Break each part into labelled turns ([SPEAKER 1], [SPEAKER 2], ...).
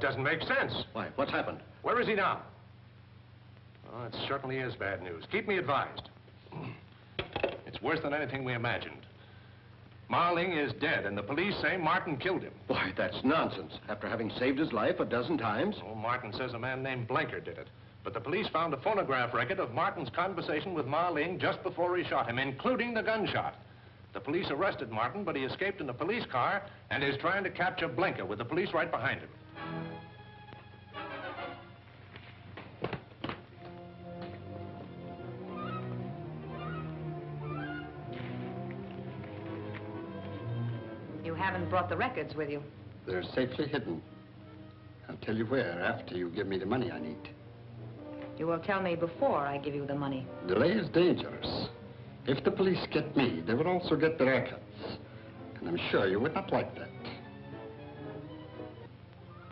[SPEAKER 1] doesn't make sense.
[SPEAKER 2] Why? What's happened?
[SPEAKER 1] Where is he now? Oh, it certainly is bad news. Keep me advised. It's worse than anything we imagined. Marling is dead, and the police say Martin killed him.
[SPEAKER 2] Why, that's nonsense. After having saved his life a dozen times.
[SPEAKER 1] Oh, Martin says a man named Blinker did it. But the police found a phonograph record of Martin's conversation with Marling just before he shot him, including the gunshot. The police arrested Martin, but he escaped in a police car and is trying to capture Blinker with the police right behind him.
[SPEAKER 3] You haven't brought the records with you.
[SPEAKER 4] They're safely hidden. I'll tell you where after you give me the money I need.
[SPEAKER 3] You will tell me before I give you the money.
[SPEAKER 4] Delay is dangerous. If the police get me, they will also get the records. And I'm sure you would not like that.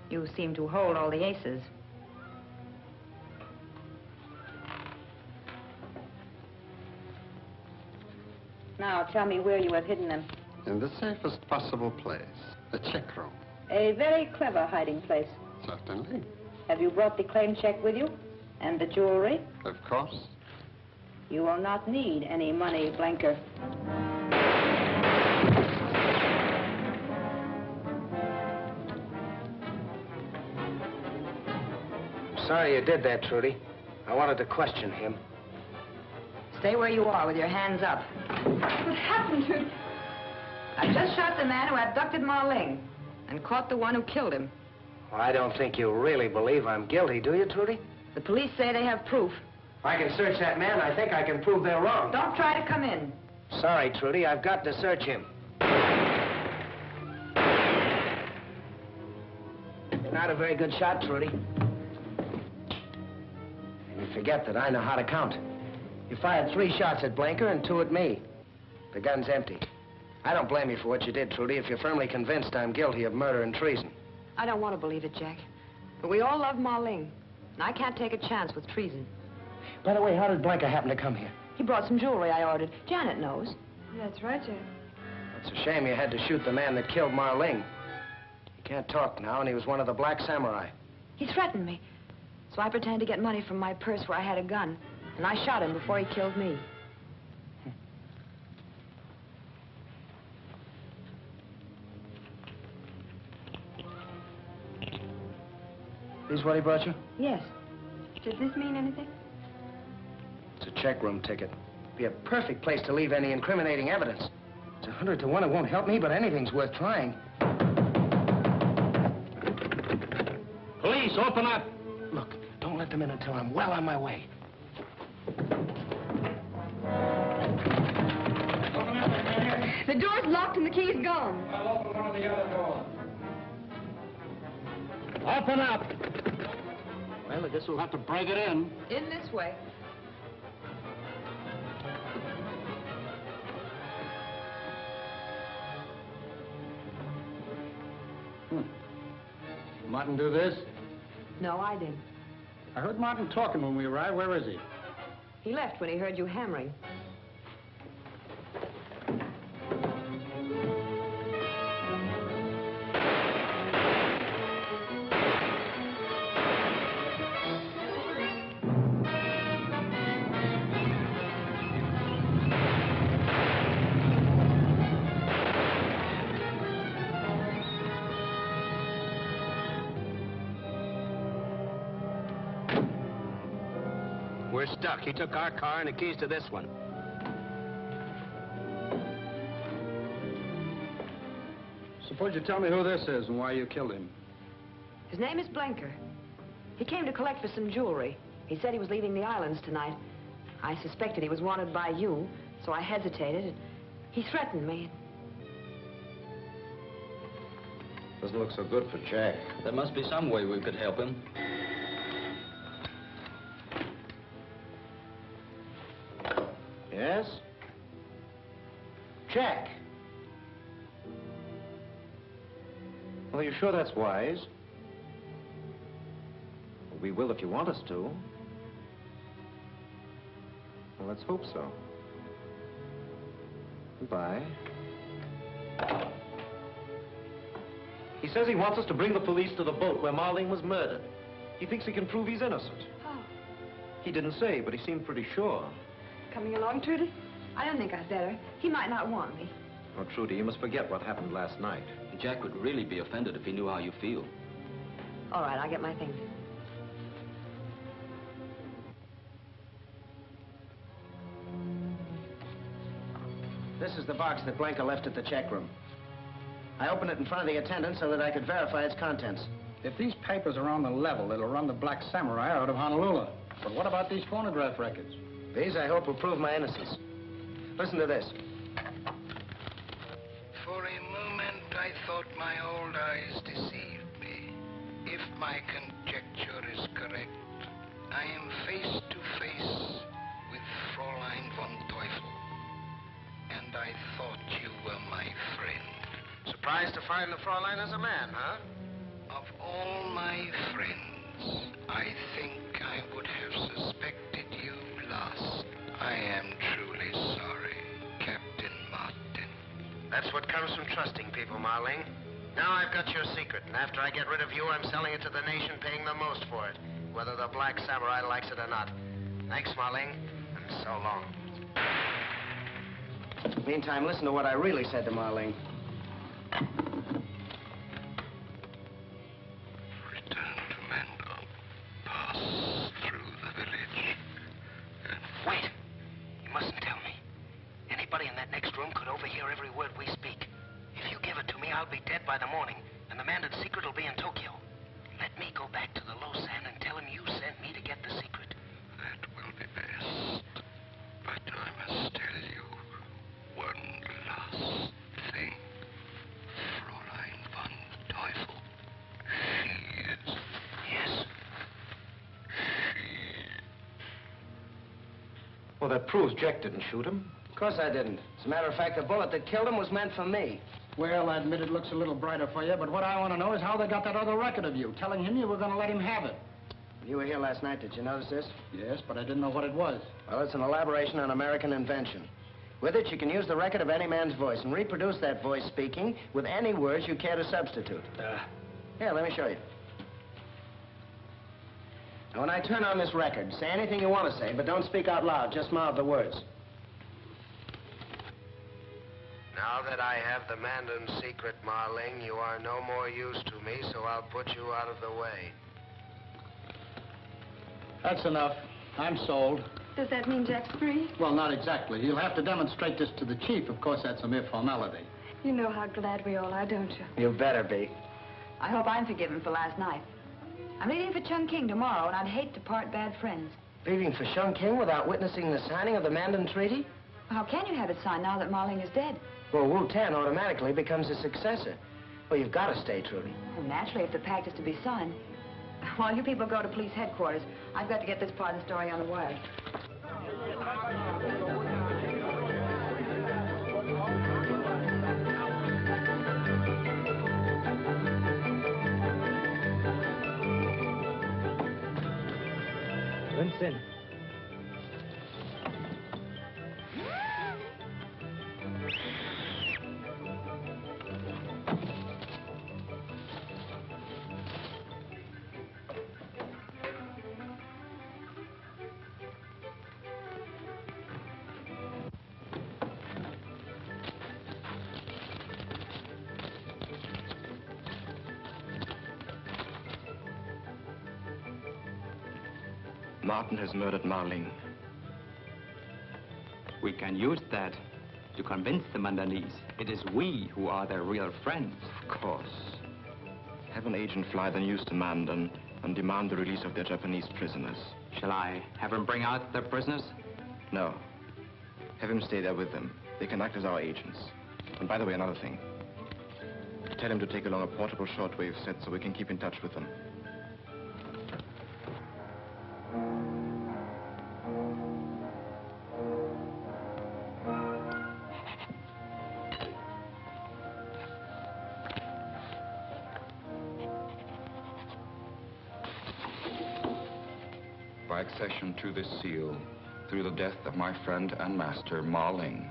[SPEAKER 3] You seem to hold all the aces. Now, tell me where you have hidden them.
[SPEAKER 4] In the safest possible place, the check room.
[SPEAKER 3] A very clever hiding place.
[SPEAKER 4] Certainly.
[SPEAKER 3] Have you brought the claim check with you? And the jewelry?
[SPEAKER 4] Of course.
[SPEAKER 3] You will not need any money, Blinker.
[SPEAKER 5] I'm sorry you did that, Trudy. I wanted to question him.
[SPEAKER 3] Stay where you are with your hands up.
[SPEAKER 6] What happened to...
[SPEAKER 3] I just shot the man who abducted Marling and caught the one who killed him.
[SPEAKER 5] Well, I don't think you really believe I'm guilty, do you, Trudy?
[SPEAKER 3] The police say they have proof.
[SPEAKER 5] If I can search that man, I think I can prove they're wrong.
[SPEAKER 3] Don't try to come in.
[SPEAKER 5] Sorry, Trudy, I've got to search him. You're not a very good shot, Trudy. You forget that I know how to count. You fired 3 shots at Blinker and 2 at me. The gun's empty. I don't blame you for what you did, Trudy, if you're firmly convinced I'm guilty of murder and treason.
[SPEAKER 3] I don't want to believe it, Jack. But we all love Marling, and I can't take a chance with treason.
[SPEAKER 5] By the way, how did Blinker happen to come here?
[SPEAKER 3] He brought some jewelry I ordered. Janet knows.
[SPEAKER 6] That's right, Jack.
[SPEAKER 5] It's a shame you had to shoot the man that killed Marling. He can't talk now, and he was one of the Black Samurai.
[SPEAKER 3] He threatened me, so I pretended to get money from my purse where I had a gun, and I shot him before he killed me.
[SPEAKER 5] This what he brought you?
[SPEAKER 3] Yes.
[SPEAKER 6] Does this mean anything?
[SPEAKER 5] It's a check room ticket. Be a perfect place to leave any incriminating evidence. It's 100 to 1 it won't help me, but anything's worth trying.
[SPEAKER 2] Police, open up!
[SPEAKER 5] Look, don't let them in until I'm well on my way.
[SPEAKER 6] The door's locked and the key's gone.
[SPEAKER 7] I'll open one of the other doors.
[SPEAKER 2] Open up! Well, I guess we'll have to break it in.
[SPEAKER 3] In this way.
[SPEAKER 4] Martin do this?
[SPEAKER 3] No, I did.
[SPEAKER 4] I heard Martin talking when we arrived. Where is he?
[SPEAKER 3] He left when he heard you hammering.
[SPEAKER 5] We're stuck. He took our car and the keys to this one.
[SPEAKER 4] Suppose you tell me who this is and why you killed him.
[SPEAKER 3] His name is Blinker. He came to collect for some jewelry. He said he was leaving the islands tonight. I suspected he was wanted by you, so I hesitated. He threatened me.
[SPEAKER 2] Doesn't look so good for Jack.
[SPEAKER 8] There must be some way we could help him.
[SPEAKER 5] Yes? Jack.
[SPEAKER 2] Well, you sure that's wise? We will if you want us to. Well, let's hope so. Goodbye. He says he wants us to bring the police to the boat where Marling was murdered. He thinks he can prove he's innocent.
[SPEAKER 3] How?
[SPEAKER 2] He didn't say, but he seemed pretty sure.
[SPEAKER 3] Coming along, Trudy? I don't think I'd better. He might not want me.
[SPEAKER 2] Oh, Trudy, you must forget what happened last night.
[SPEAKER 8] Jack would really be offended if he knew how you feel.
[SPEAKER 3] All right, I'll get my things.
[SPEAKER 5] This is the box that Blanker left at the check room. I opened it in front of the attendant so that I could verify its contents.
[SPEAKER 4] If these papers are on the level, it'll run the Black Samurai out of Honolulu. But what about these phonograph records?
[SPEAKER 5] These, I hope, will prove my innocence. Listen to this.
[SPEAKER 7] For a moment, I thought my old eyes deceived me. If my conjecture is correct, I am face to face with Fraulein von Teufel. And I thought you were my friend.
[SPEAKER 5] Surprised to find the Fraulein as a man, huh?
[SPEAKER 7] Of all my friends, I think I would have suspected you last. I am truly sorry, Captain Martin.
[SPEAKER 5] That's what comes from trusting people, Marling. Now I've got your secret, and after I get rid of you, I'm selling it to the nation, paying the most for it, whether the Black Samurai likes it or not. Thanks, Marling, and so long. Meantime, listen to what I really said to Marling.
[SPEAKER 7] Return to Mandon. Pass through the village.
[SPEAKER 5] Wait! You mustn't tell me. Anybody in that next room could overhear every word we speak. If you give it to me, I'll be dead by the morning, and the Mandan secret will be in Tokyo. Let me go back to the Losan and tell him you sent me to get the secret.
[SPEAKER 7] That will be best. But I must tell you one last thing. Fraulein von Teufel. She is...
[SPEAKER 5] Yes?
[SPEAKER 2] Well, that proves Jack didn't shoot him.
[SPEAKER 5] Of course I didn't. As a matter of fact, the bullet that killed him was meant for me.
[SPEAKER 4] Well, I admit it looks a little brighter for you, but what I want to know is how they got that other record of you, telling him you were going to let him have it.
[SPEAKER 5] You were here last night. Did you notice this?
[SPEAKER 4] Yes, but I didn't know what it was.
[SPEAKER 5] Well, it's an elaboration on American invention. With it, you can use the record of any man's voice and reproduce that voice speaking with any words you care to substitute. Here, let me show you. Now, when I turn on this record, say anything you want to say, but don't speak out loud. Just mouth the words. Now that I have the Mandan secret, Marling, you are no more use to me, so I'll put you out of the way.
[SPEAKER 4] That's enough. I'm sold.
[SPEAKER 6] Does that mean Jack's free?
[SPEAKER 4] Well, not exactly. You'll have to demonstrate this to the chief. Of course, that's a mere formality.
[SPEAKER 6] You know how glad we all are, don't you?
[SPEAKER 5] You better be.
[SPEAKER 3] I hope I'm forgiven for last night. I'm leaving for Chungking tomorrow, and I'd hate to part bad friends.
[SPEAKER 5] Leaving for Chungking without witnessing the signing of the Mandan Treaty?
[SPEAKER 3] How can you have it signed now that Marling is dead?
[SPEAKER 5] Well, Wu-Tan automatically becomes his successor. Well, you've got to stay, Trudy.
[SPEAKER 3] Well, naturally, if the pact is to be signed. While you people go to police headquarters, I've got to get this part of the story on the wire.
[SPEAKER 2] Vincent.
[SPEAKER 9] Martin has murdered Marling.
[SPEAKER 10] We can use that to convince the Mandanese it is we who are their real friends.
[SPEAKER 9] Of course. Have an agent fly the news to Mandan and demand the release of their Japanese prisoners.
[SPEAKER 10] Shall I have him bring out the prisoners?
[SPEAKER 9] No. Have him stay there with them. They can act as our agents. And by the way, another thing. Tell him to take along a portable shortwave set so we can keep in touch with them.
[SPEAKER 11] By accession to this seal, through the death of my friend and master, Marling,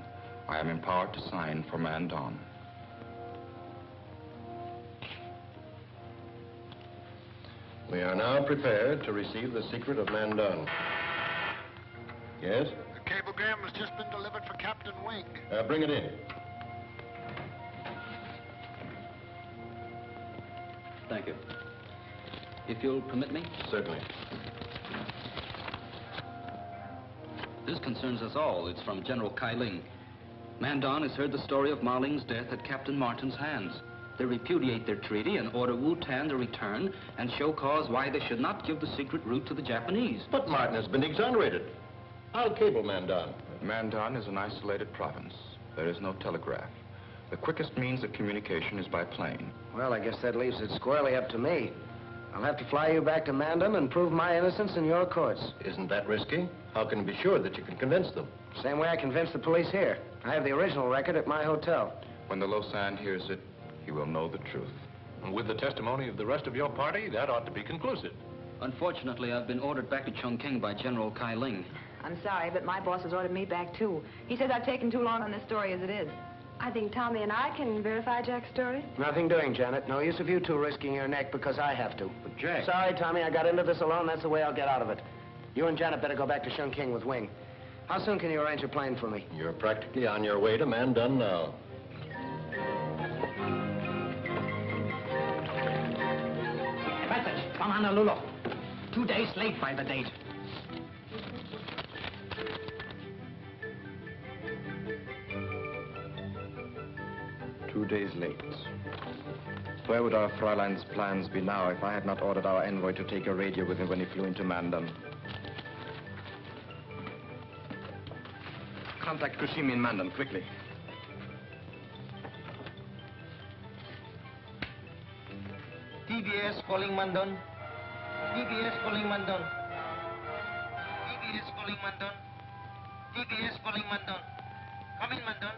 [SPEAKER 11] I am empowered to sign for Mandan.
[SPEAKER 12] We are now prepared to receive the secret of Mandan. Yes?
[SPEAKER 7] The cablegram has just been delivered for Captain Wing.
[SPEAKER 12] Bring it in.
[SPEAKER 8] Thank you. If you'll permit me?
[SPEAKER 12] Certainly.
[SPEAKER 8] This concerns us all. It's from General Kai Ling. Mandan has heard the story of Ma Ling's death at Captain Martin's hands. They repudiate their treaty and order Wu-Tan to return and show cause why they should not give the secret route to the Japanese.
[SPEAKER 12] But Martin has been exonerated. I'll cable Mandan.
[SPEAKER 11] Mandan is an isolated province. There is no telegraph. The quickest means of communication is by plane.
[SPEAKER 13] Well, I guess that leaves it squarely up to me. I'll have to fly you back to Mandan and prove my innocence in your courts.
[SPEAKER 12] Isn't that risky? How can you be sure that you can convince them?
[SPEAKER 13] Same way I convinced the police here. I have the original record at my hotel.
[SPEAKER 11] When the Lausanne hears it, he will know the truth.
[SPEAKER 1] And with the testimony of the rest of your party, that ought to be conclusive.
[SPEAKER 8] Unfortunately, I've been ordered back to Chongqing by General Kai Ling.
[SPEAKER 3] I'm sorry, but my boss has ordered me back, too. He says I've taken too long on this story as it is.
[SPEAKER 6] I think Tommy and I can verify Jack's story.
[SPEAKER 13] Nothing doing, Janet. No use of you two risking your neck because I have to.
[SPEAKER 12] But Jack...
[SPEAKER 13] Sorry, Tommy, I got into this alone. That's the way I'll get out of it. You and Janet better go back to Chongqing with Wing. How soon can you arrange a plane for me?
[SPEAKER 12] You're practically on your way to Mandan now.
[SPEAKER 5] Message from Honolulu. 2 days late by the date.
[SPEAKER 9] "2 days late. Where would our Fraulein's plans be now if I had not ordered our envoy to take a radio with him when he flew into Mandan? Contact Kushimi in Mandan, quickly.
[SPEAKER 5] TBS calling Mandan. TBS calling Mandan. TBS calling Mandan. TBS calling Mandan. Come in, Mandan.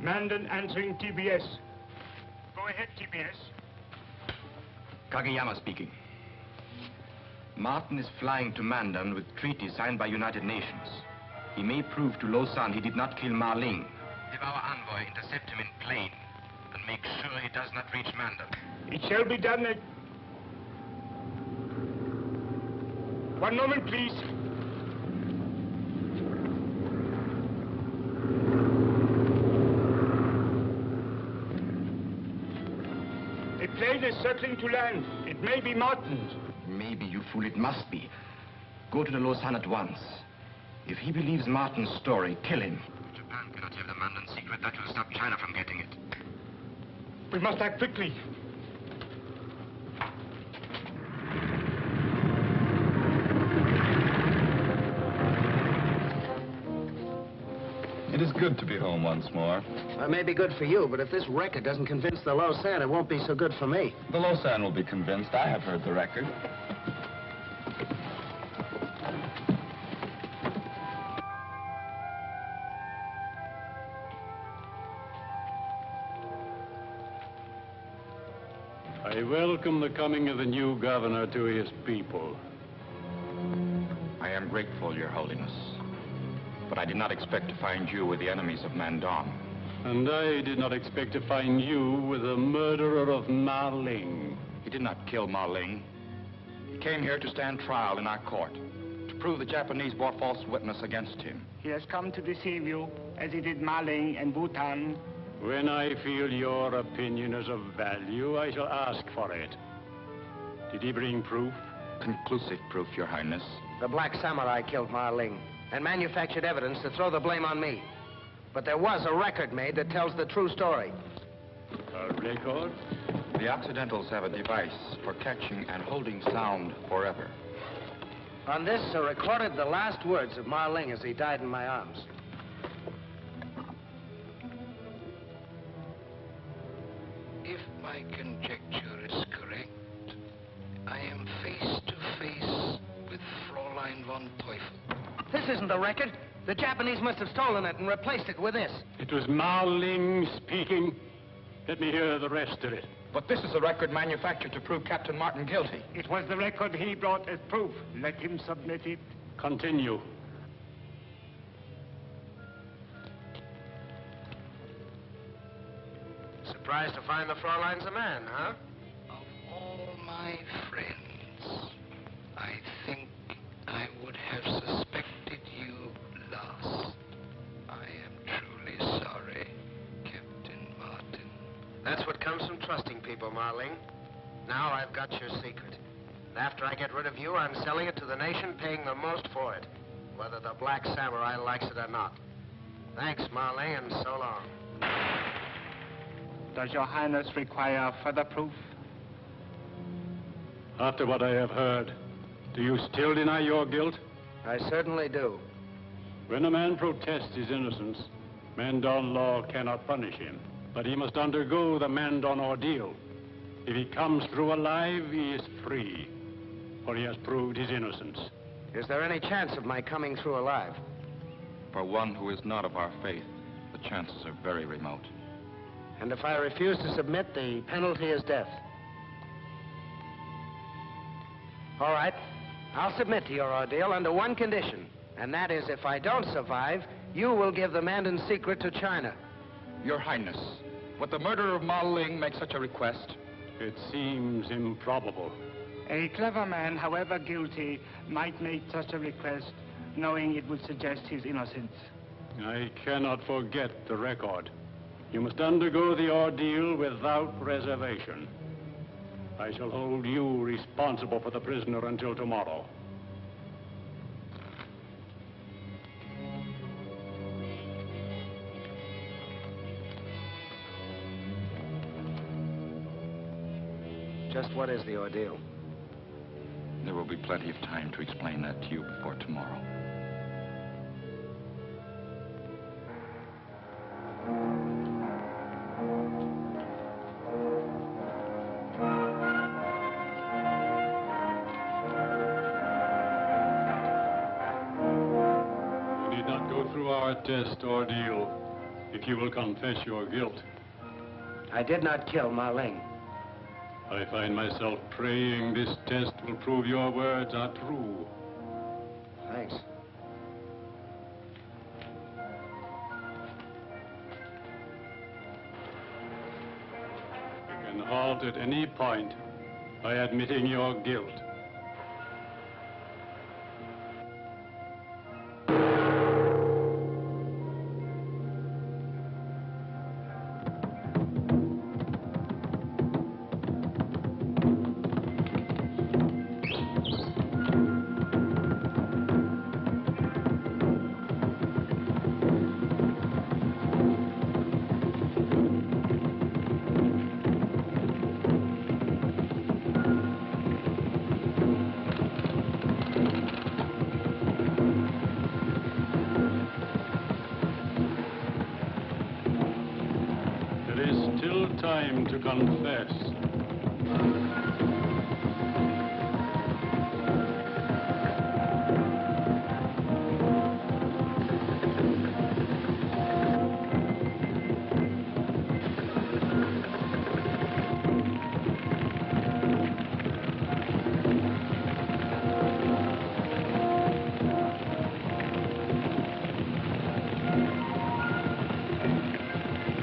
[SPEAKER 14] Mandan answering TBS. Go ahead, TBS.
[SPEAKER 9] Kageyama speaking. Martin is flying to Mandan with treaty signed by United Nations. He may prove to Lausanne he did not kill Ma Ling. Have our envoy intercept him in plane and make sure he does not reach Mandan.
[SPEAKER 14] It shall be done at... One moment, please. A plane is circling to land. It may be Martin's.
[SPEAKER 9] Maybe, you fool, it must be. Go to the Lausanne at once. If he believes Martin's story, kill him. Japan cannot have the Mandan secret. That will stop China from getting it.
[SPEAKER 14] We must act quickly.
[SPEAKER 11] It is good to be home once more.
[SPEAKER 13] It may be good for you, but if this record doesn't convince the Lausanne, it won't be so good for me.
[SPEAKER 11] The Lausanne will be convinced. I have heard the record.
[SPEAKER 15] I welcome the coming of the new governor to his people.
[SPEAKER 11] I am grateful, Your Holiness. But I did not expect to find you with the enemies of Mandan.
[SPEAKER 15] And I did not expect to find you with the murderer of Ma Ling.
[SPEAKER 11] He did not kill Ma Ling. He came here to stand trial in our court, to prove the Japanese bore false witness against him.
[SPEAKER 14] He has come to deceive you, as he did Ma Ling and Bhutan.
[SPEAKER 15] When I feel your opinion is of value, I shall ask for it. Did he bring proof?
[SPEAKER 11] Conclusive proof, Your Highness.
[SPEAKER 13] The Black Samurai killed Ma Ling and manufactured evidence to throw the blame on me. But there was a record made that tells the true story.
[SPEAKER 15] A record?
[SPEAKER 11] The Occidentals have a device for catching and holding sound forever.
[SPEAKER 13] On this are recorded the last words of Ma Ling as he died in my arms.
[SPEAKER 7] If my conjecture is correct, I am face to face with Fraulein von Teufel.
[SPEAKER 13] This isn't the record. The Japanese must have stolen it and replaced it with this.
[SPEAKER 15] It was Ma Ling speaking. Let me hear the rest of it.
[SPEAKER 11] But this is a record manufactured to prove Captain Martin guilty.
[SPEAKER 14] It was the record he brought as proof. Let him submit it.
[SPEAKER 15] Continue.
[SPEAKER 13] Surprised to find the Fraulein's a man, huh?
[SPEAKER 7] Of all my friends,
[SPEAKER 13] over, Marling. Now I've got your secret. And after I get rid of you, I'm selling it to the nation, paying the most for it, whether the Black Samurai likes it or not. Thanks, Marling, and so long.
[SPEAKER 14] Does Your Highness require further proof?
[SPEAKER 15] After what I have heard, do you still deny your guilt?
[SPEAKER 13] I certainly do.
[SPEAKER 15] When a man protests his innocence, Mandan law cannot punish him, but he must undergo the Mandan ordeal. If he comes through alive, he is free, for he has proved his innocence.
[SPEAKER 13] Is there any chance of my coming through alive?
[SPEAKER 11] For one who is not of our faith, the chances are very remote.
[SPEAKER 13] And if I refuse to submit, the penalty is death. All right. I'll submit to your ordeal under one condition, and that is if I don't survive, you will give the Mandan secret to China.
[SPEAKER 11] Your Highness, would the murderer of Ma Ling make such a request?
[SPEAKER 15] It seems improbable.
[SPEAKER 14] A clever man, however guilty, might make such a request, knowing it would suggest his innocence.
[SPEAKER 15] I cannot forget the record. You must undergo the ordeal without reservation. I shall hold you responsible for the prisoner until tomorrow.
[SPEAKER 13] Just what is the ordeal?
[SPEAKER 11] There will be plenty of time to explain that to you before tomorrow.
[SPEAKER 15] You need not go through our test ordeal if you will confess your guilt.
[SPEAKER 13] I did not kill Ma Ling.
[SPEAKER 15] I find myself praying this test will prove your words are true.
[SPEAKER 13] Thanks.
[SPEAKER 15] You can halt at any point by admitting your guilt. Time to confess.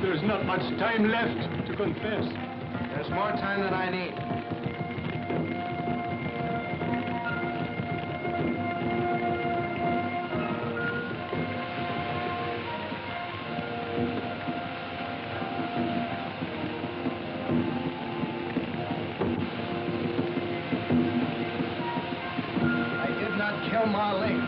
[SPEAKER 15] There's not much time left to confess.
[SPEAKER 13] There's more time than I need. I did not kill Ma Ling.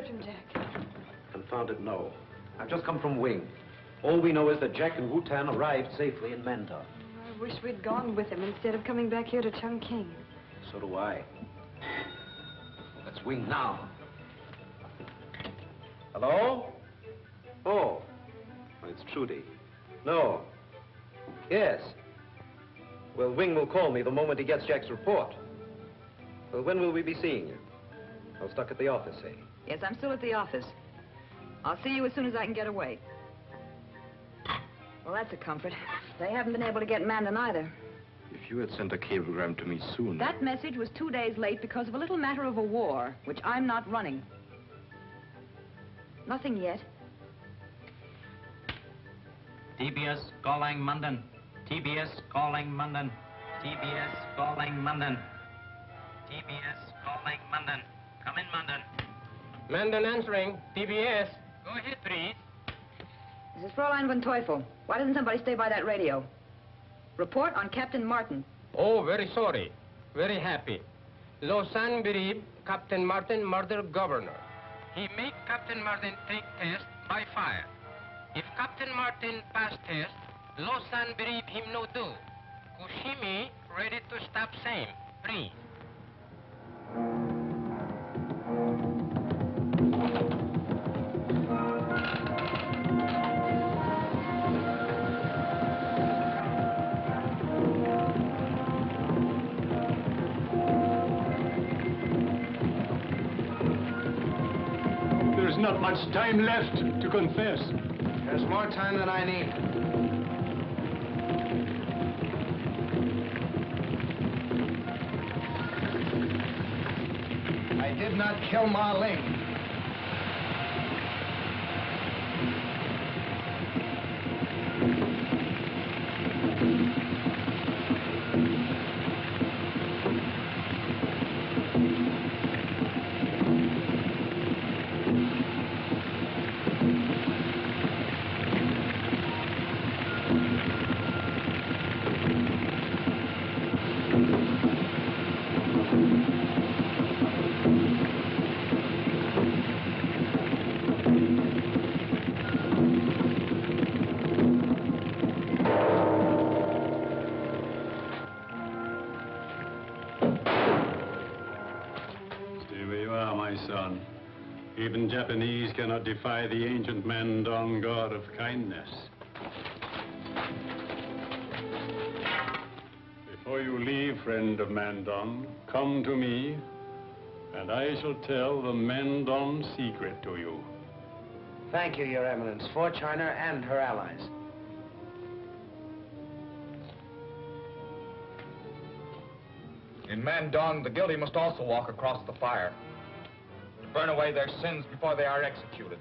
[SPEAKER 6] search him, Jack?
[SPEAKER 2] Confounded no. I've just come from Wing. All we know is that Jack and Wu-Tan arrived safely in Mandon.
[SPEAKER 3] I wish we'd gone with him instead of coming back here to Chungking.
[SPEAKER 2] So do I. Let's Wing now. Hello? Oh. It's Trudy. No. Yes. Well, Wing will call me the moment he gets Jack's report. Well, when will we be seeing you? I'm stuck at the office, eh?
[SPEAKER 3] Yes, I'm still at the office. I'll see you as soon as I can get away. Well, that's a comfort. They haven't been able to get Mandan either.
[SPEAKER 9] If you had sent a cablegram to me soon...
[SPEAKER 3] That message was 2 days late because of a little matter of a war, which I'm not running. Nothing yet.
[SPEAKER 16] TBS calling Mandan. TBS calling Mandan. TBS calling Mandan. TBS calling Mandan. Come in, Mandan.
[SPEAKER 17] Mandan answering. TBS. Go ahead, please.
[SPEAKER 3] This is Fraulein von Teufel. Why doesn't somebody stay by that radio? Report on Captain Martin.
[SPEAKER 17] Oh, very sorry. Very happy. Lausanne believe Captain Martin murdered governor. He make Captain Martin take test by fire. If Captain Martin pass test, Lausanne believe him no do. Kushimi ready to stop same. Please.
[SPEAKER 15] There's not much time left to confess.
[SPEAKER 13] There's more time than I need. I did not kill Ma Ling.
[SPEAKER 15] Even Japanese cannot defy the ancient Mandan god of kindness. Before you leave, friend of Mandan, come to me, and I shall tell the Mandan secret to you.
[SPEAKER 13] Thank you, Your Eminence, for China and her allies.
[SPEAKER 11] In Mandan, the guilty must also walk across the fire. Burn away their sins before they are executed.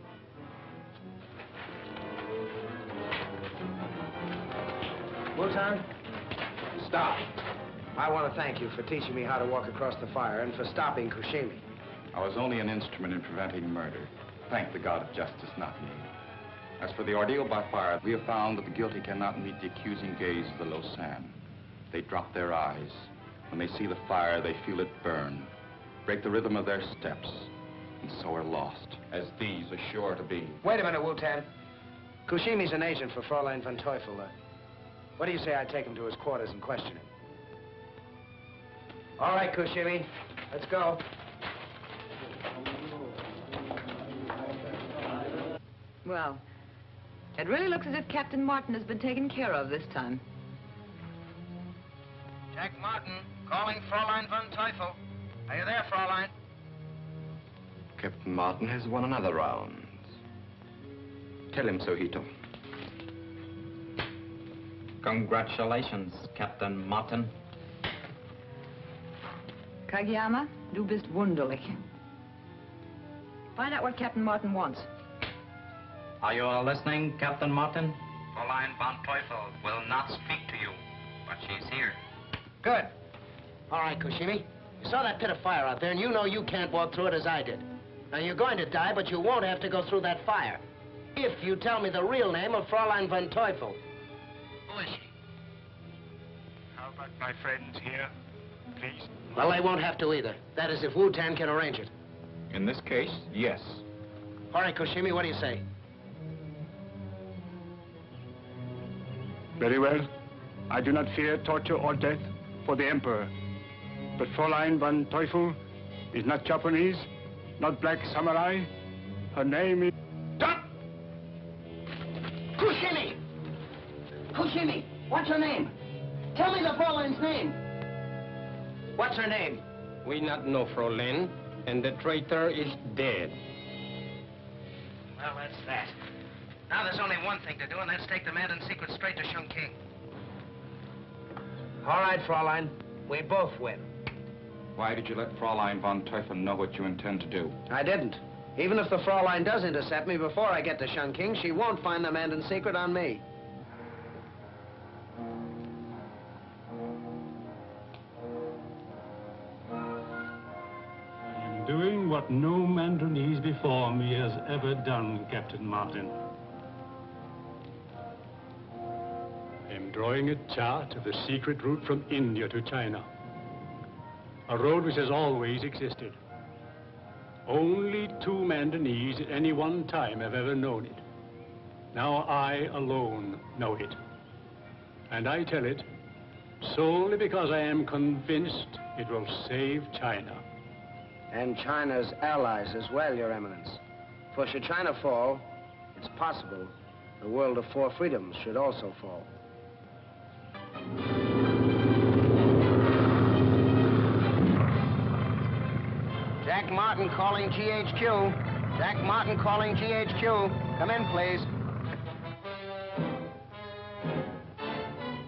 [SPEAKER 13] Wu-Tan, stop. I want to thank you for teaching me how to walk across the fire and for stopping Kushimi.
[SPEAKER 11] I was only an instrument in preventing murder. Thank the God of justice, not me. As for the ordeal by fire, we have found that the guilty cannot meet the accusing gaze of the Lausanne. They drop their eyes. When they see the fire, they feel it burn, break the rhythm of their steps, and so are lost, as these are sure to be.
[SPEAKER 13] Wait a minute, Wu-Tan. Kushimi's an agent for Fraulein von Teufel. What do you say I take him to his quarters and question him? All right, Kushimi, let's go.
[SPEAKER 3] Well, it really looks as if Captain Martin has been taken care of this time.
[SPEAKER 13] Jack Martin, calling Fraulein von Teufel. Are you there, Fraulein?
[SPEAKER 9] Captain Martin has won another round. Tell him so, Hito.
[SPEAKER 16] Congratulations, Captain Martin.
[SPEAKER 3] Kageyama, du bist wunderlich. Find out what Captain Martin wants.
[SPEAKER 16] Are you all listening, Captain Martin? Fraulein von Teufel will not speak to you, but she's here.
[SPEAKER 13] Good. All right, Kushimi. You saw that pit of fire out there, and you know you can't walk through it as I did. Now, you're going to die, but you won't have to go through that fire. If you tell me the real name of Fraulein von Teufel.
[SPEAKER 17] Who is she? How about my friends here, please?
[SPEAKER 13] Well, they won't have to either. That is, if Wu-Tan can arrange it.
[SPEAKER 11] In this case, yes.
[SPEAKER 13] All right, Koshimi, what do you say?
[SPEAKER 14] Very well. I do not fear torture or death for the Emperor. But Fraulein von Teufel is not Japanese, not black samurai. Her name is...
[SPEAKER 5] Stop! Kushimi! Kushimi, what's her name? Tell me the Fraulein's name.
[SPEAKER 13] What's her name?
[SPEAKER 17] We not know Fraulein, and the traitor is dead.
[SPEAKER 13] Well, that's that. Now there's only one thing to do, and that's take the Mandan secret straight to Chongqing. All right, Fraulein. We both win.
[SPEAKER 11] Why did you let Fraulein von Teufel know what you intend to do?
[SPEAKER 13] I didn't. Even if the Fraulein does intercept me before I get to Chongqing, she won't find the Mandan secret on me.
[SPEAKER 15] I am doing what no Mandanese before me has ever done, Captain Martin. I am drawing a chart of the secret route from India to China. A road which has always existed. Only 2 Mandanese at any one time have ever known it. Now I alone know it. And I tell it solely because I am convinced it will save China.
[SPEAKER 13] And China's allies as well, Your Eminence. For should China fall, it's possible the world of 4 freedoms should also fall. Jack Martin calling GHQ. Jack Martin calling GHQ. Come in, please.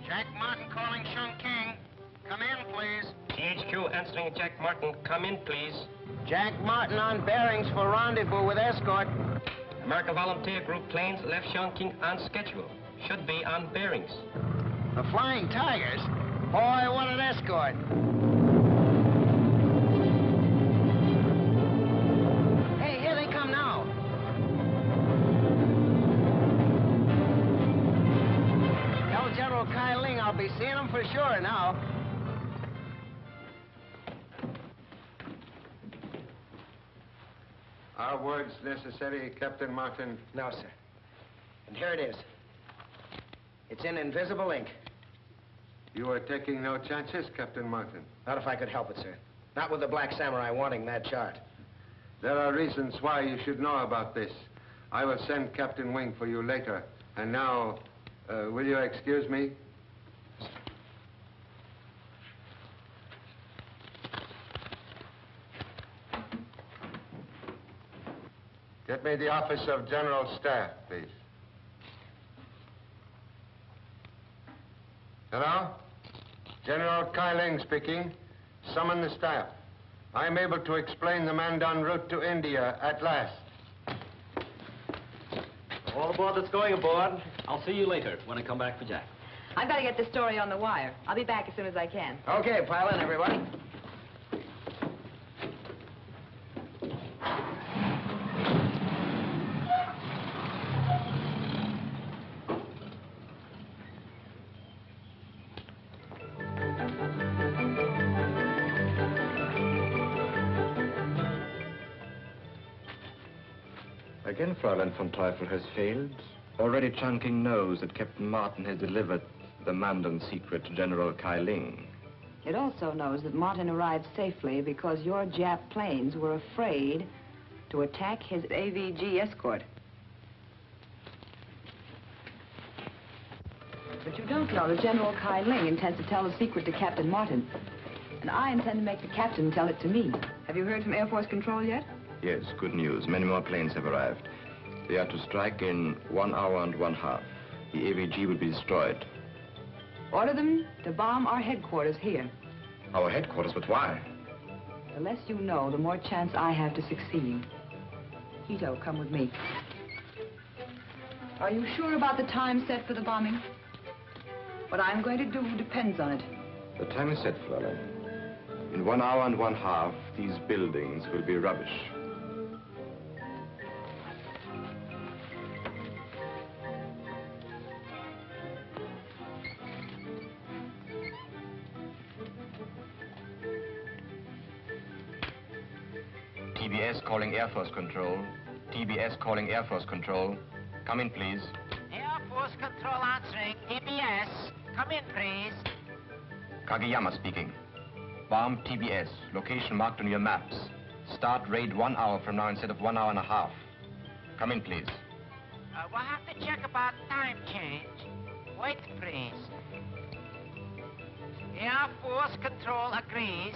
[SPEAKER 13] Jack Martin calling Chongqing. Come in, please.
[SPEAKER 17] GHQ answering Jack Martin. Come in, please.
[SPEAKER 13] Jack Martin on bearings for rendezvous with escort.
[SPEAKER 17] American Volunteer Group planes left Chongqing on schedule. Should be on bearings.
[SPEAKER 13] The Flying Tigers? Boy, what an escort. Hey, here they come now. Tell General Kai Ling I'll be seeing him for sure now.
[SPEAKER 12] Are words necessary, Captain Martin?
[SPEAKER 13] No, sir. And here it is. It's in invisible ink.
[SPEAKER 12] You are taking no chances, Captain Martin.
[SPEAKER 13] Not if I could help it, sir. Not with the Black Samurai wanting that chart.
[SPEAKER 12] There are reasons why you should know about this. I will send Captain Wing for you later. And now, will you excuse me? Get me the office of General Staff, please. Hello? General Kai Ling speaking. Summon the staff. I'm able to explain the Mandan route to India at last.
[SPEAKER 8] All aboard that's going aboard. I'll see you later when I come back for Jack.
[SPEAKER 3] I've got to get this story on the wire. I'll be back as soon as I can.
[SPEAKER 13] Okay, pile in, everybody.
[SPEAKER 9] Again, Fraulein von Teufel has failed. Already Chongqing knows that Captain Martin has delivered the Mandan secret to General Kai Ling.
[SPEAKER 3] It also knows that Martin arrived safely because your Jap planes were afraid to attack his AVG escort. But you don't know that General Kai Ling intends to tell the secret to Captain Martin. And I intend to make the captain tell it to me. Have you heard from Air Force Control yet?
[SPEAKER 9] Yes, good news. Many more planes have arrived. They are to strike in 1 hour and 1/2. The AVG will be destroyed.
[SPEAKER 3] Order them to bomb our headquarters here.
[SPEAKER 9] Our headquarters? But why?
[SPEAKER 3] The less you know, the more chance I have to succeed. Hito, come with me. Are you sure about the time set for the bombing? What I'm going to do depends on it.
[SPEAKER 9] The time is set, Fraulein. In 1 hour and 1/2, these buildings will be rubbish. TBS calling Air Force Control. TBS calling Air Force Control. Come in, please.
[SPEAKER 5] Air Force Control answering. TBS. Come in, please.
[SPEAKER 9] Kageyama speaking. Bomb TBS. Location marked on your maps. Start raid 1 hour from now instead of 1 hour and a half. Come in, please.
[SPEAKER 5] We'll have to check about time change. Wait, please. Air Force Control agrees.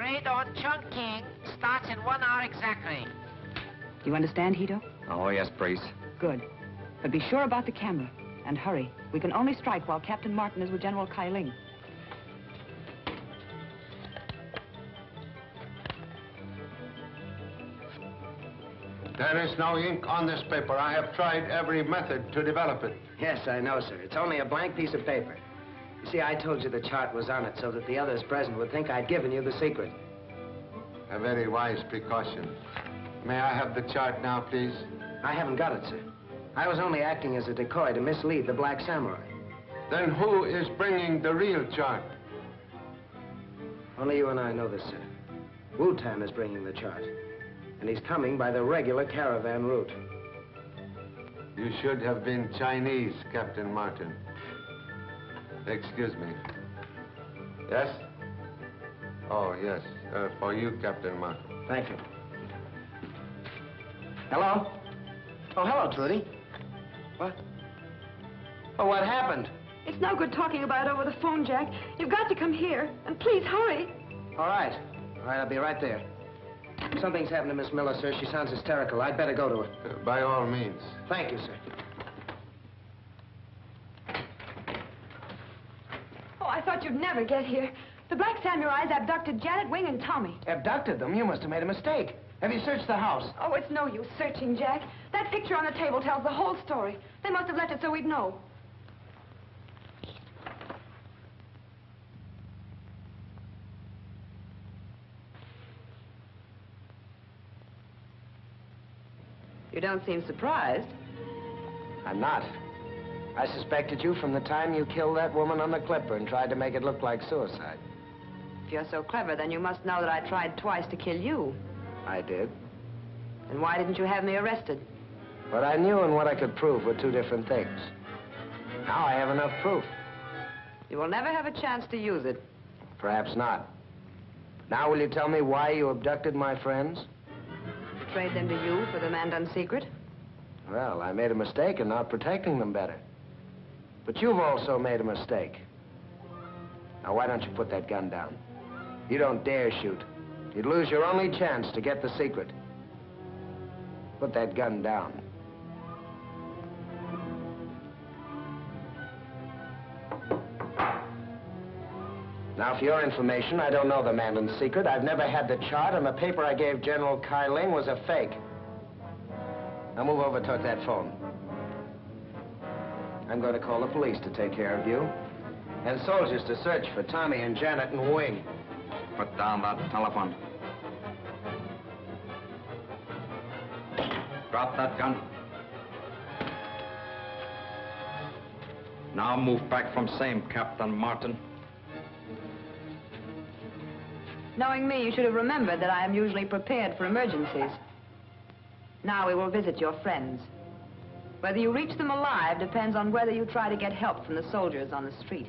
[SPEAKER 5] Raid on Chungking starts in 1 hour exactly.
[SPEAKER 3] Do you understand, Hito?
[SPEAKER 10] Oh, yes, Priest.
[SPEAKER 3] Good. But be sure about the camera. And hurry. We can only strike while Captain Martin is with General Kai Ling.
[SPEAKER 12] There is no ink on this paper. I have tried every method to develop it.
[SPEAKER 13] Yes, I know, sir. It's only a blank piece of paper. You see, I told you the chart was on it so that the others present would think I'd given you the secret.
[SPEAKER 12] A very wise precaution. May I have the chart now, please?
[SPEAKER 13] I haven't got it, sir. I was only acting as a decoy to mislead the Black Samurai.
[SPEAKER 12] Then who is bringing the real chart?
[SPEAKER 13] Only you and I know this, sir. Wu-Tan is bringing the chart. And he's coming by the regular caravan route.
[SPEAKER 12] You should have been Chinese, Captain Martin. Excuse me. Yes? Oh, yes. For you, Captain Martin.
[SPEAKER 13] Thank you. Hello? Oh, hello, Trudy. What? Oh, what happened?
[SPEAKER 6] It's no good talking about it over the phone, Jack. You've got to come here. And please, hurry.
[SPEAKER 13] All right. All right, I'll be right there. Something's happened to Miss Miller, sir. She sounds hysterical. I'd better go to her.
[SPEAKER 12] By all means.
[SPEAKER 13] Thank you, sir.
[SPEAKER 6] Oh, I thought you'd never get here. The Black Samurais abducted Janet, Wing, and Tommy.
[SPEAKER 13] Abducted them? You must have made a mistake. Have you searched the house?
[SPEAKER 6] Oh, it's no use searching, Jack. That picture on the table tells the whole story. They must have left it so we'd know.
[SPEAKER 3] You don't seem surprised.
[SPEAKER 13] I'm not. I suspected you from the time you killed that woman on the Clipper and tried to make it look like suicide.
[SPEAKER 3] If you're so clever, then you must know that I tried twice to kill you.
[SPEAKER 13] I did.
[SPEAKER 3] Then why didn't you have me arrested?
[SPEAKER 13] What I knew and what I could prove were two different things. Now I have enough proof.
[SPEAKER 3] You will never have a chance to use it.
[SPEAKER 13] Perhaps not. Now will you tell me why you abducted my friends?
[SPEAKER 3] Trade them to you for the Mandan secret?
[SPEAKER 13] Well, I made a mistake in not protecting them better. But you've also made a mistake. Now, why don't you put that gun down? You don't dare shoot. You'd lose your only chance to get the secret. Put that gun down. Now, for your information, I don't know the Mandan secret. I've never had the chart, and the paper I gave General Kai Ling was a fake. Now, move over toward that phone. I'm going to call the police to take care of you, and soldiers to search for Tommy and Janet and Wing.
[SPEAKER 10] Put down that telephone. Drop that gun. Now move back from same, Captain Martin.
[SPEAKER 3] Knowing me, you should have remembered that I am usually prepared for emergencies. Now we will visit your friends. Whether you reach them alive depends on whether you try to get help from the soldiers on the street.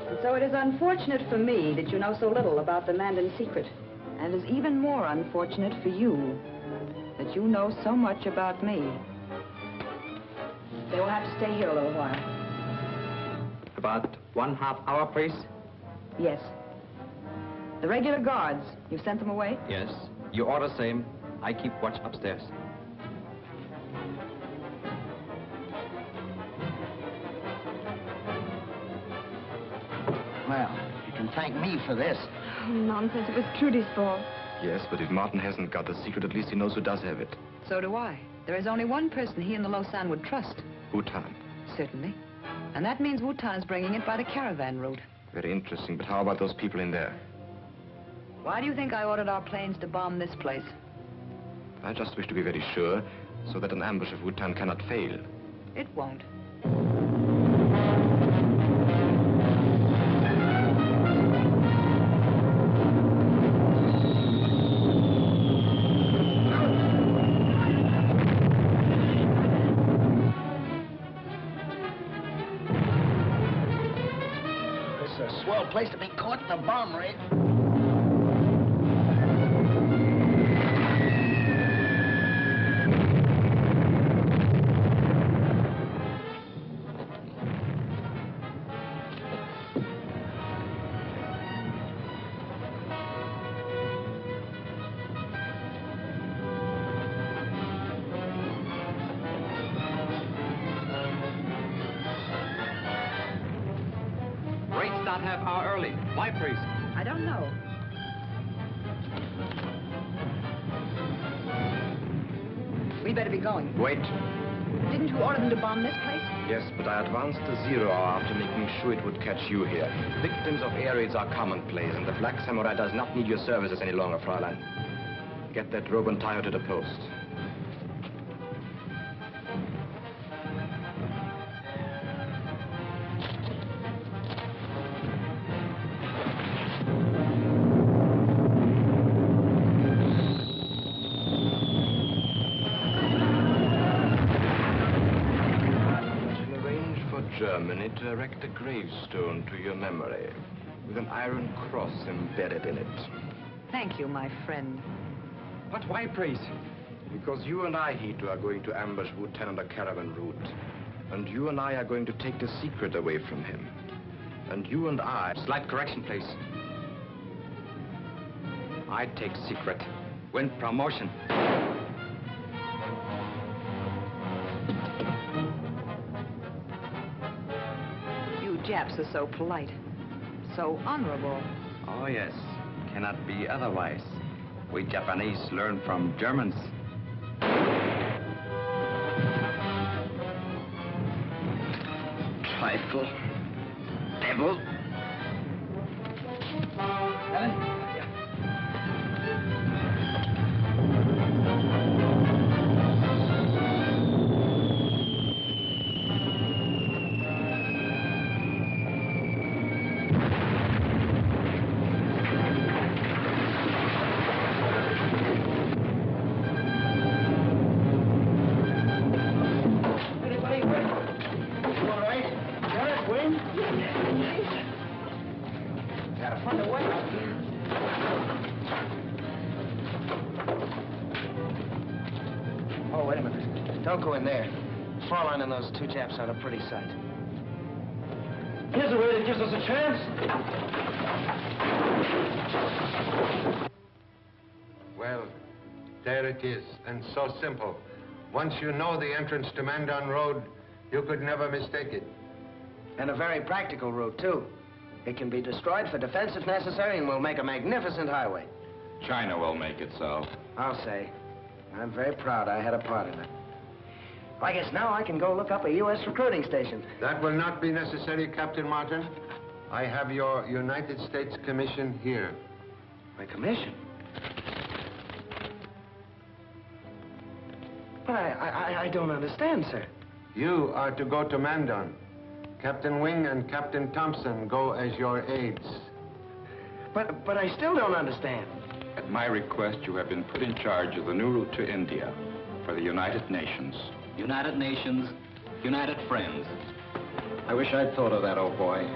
[SPEAKER 3] And so it is unfortunate for me that you know so little about the Mandan secret. And it is even more unfortunate for you that you know so much about me. They will have to stay here a little while.
[SPEAKER 10] About 1/2 hour, please?
[SPEAKER 3] Yes. The regular guards, you've sent them away?
[SPEAKER 10] Yes. You order same. I keep watch upstairs.
[SPEAKER 13] Well, you can thank me for this.
[SPEAKER 6] Oh, nonsense. It was Trudy's fault.
[SPEAKER 9] Yes, but if Martin hasn't got the secret, at least he knows who does have it.
[SPEAKER 3] So do I. There is only one person he and the Lausanne would trust.
[SPEAKER 9] Wu-Tan.
[SPEAKER 3] Certainly. And that means Wu-Tan is bringing it by the caravan route.
[SPEAKER 9] Very interesting, but how about those people in there?
[SPEAKER 3] Why do you think I ordered our planes to bomb this place?
[SPEAKER 9] I just wish to be very sure, so that an ambush of Wu-Tan cannot fail.
[SPEAKER 3] It won't.
[SPEAKER 5] This is a swell place to be caught in a bomb raid.
[SPEAKER 10] Not half hour early. Why, priest?
[SPEAKER 3] I don't know. We better be going.
[SPEAKER 9] Wait.
[SPEAKER 3] Didn't you order them to bomb this place?
[SPEAKER 9] Yes, but I advanced the 0 hour after making sure it would catch you here. Victims of air raids are commonplace, and the Black Samurai does not need your services any longer, Fraulein. Get that rope and tie her to the post. Germany to erect a gravestone to your memory, with an iron cross embedded in it.
[SPEAKER 3] Thank you, my friend.
[SPEAKER 9] But why, priest? Because you and I, Hito, are going to ambush Wu Ten on the caravan route. And you and I are going to take the secret away from him. And you and I...
[SPEAKER 8] Slight correction, please. I take secret. Win promotion.
[SPEAKER 3] Japs are so polite, so honorable.
[SPEAKER 10] Oh, yes. Cannot be otherwise. We Japanese learn from Germans.
[SPEAKER 5] Trifle. Devil.
[SPEAKER 10] Helen?
[SPEAKER 5] Oh, wait a minute. Don't go in there. Fraulein and those two Japs aren't a pretty sight. Here's a way that gives us a chance.
[SPEAKER 12] Well, there it is, and so simple. Once you know the entrance to Mandan Road, you could never mistake it.
[SPEAKER 5] And a very practical route, too. It can be destroyed for defense if necessary, and will make a magnificent highway.
[SPEAKER 11] China will make it so.
[SPEAKER 5] I'll say. I'm very proud I had a part in it. I guess now I can go look up a U.S. recruiting station.
[SPEAKER 12] That will not be necessary, Captain Martin. I have your United States commission here.
[SPEAKER 5] My commission? But I don't understand, sir.
[SPEAKER 12] You are to go to Mandan. Captain Wing and Captain Thompson go as your aides.
[SPEAKER 5] But I still don't understand.
[SPEAKER 11] At my request, you have been put in charge of the new route to India for the United Nations.
[SPEAKER 8] United Nations, United Friends.
[SPEAKER 2] I wish I'd thought of that, old boy.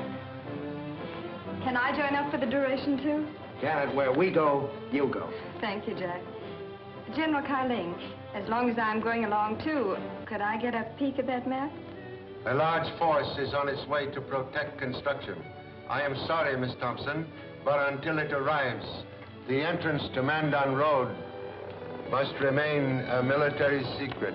[SPEAKER 6] Can I join up for the duration, too?
[SPEAKER 5] Janet, where we go, you go.
[SPEAKER 6] Thank you, Jack. General Kailing, as long as I'm going along, too, could I get a peek at that map?
[SPEAKER 12] A large force is on its way to protect construction. I am sorry, Miss Thompson, but until it arrives, the entrance to Mandan Road must remain a military secret.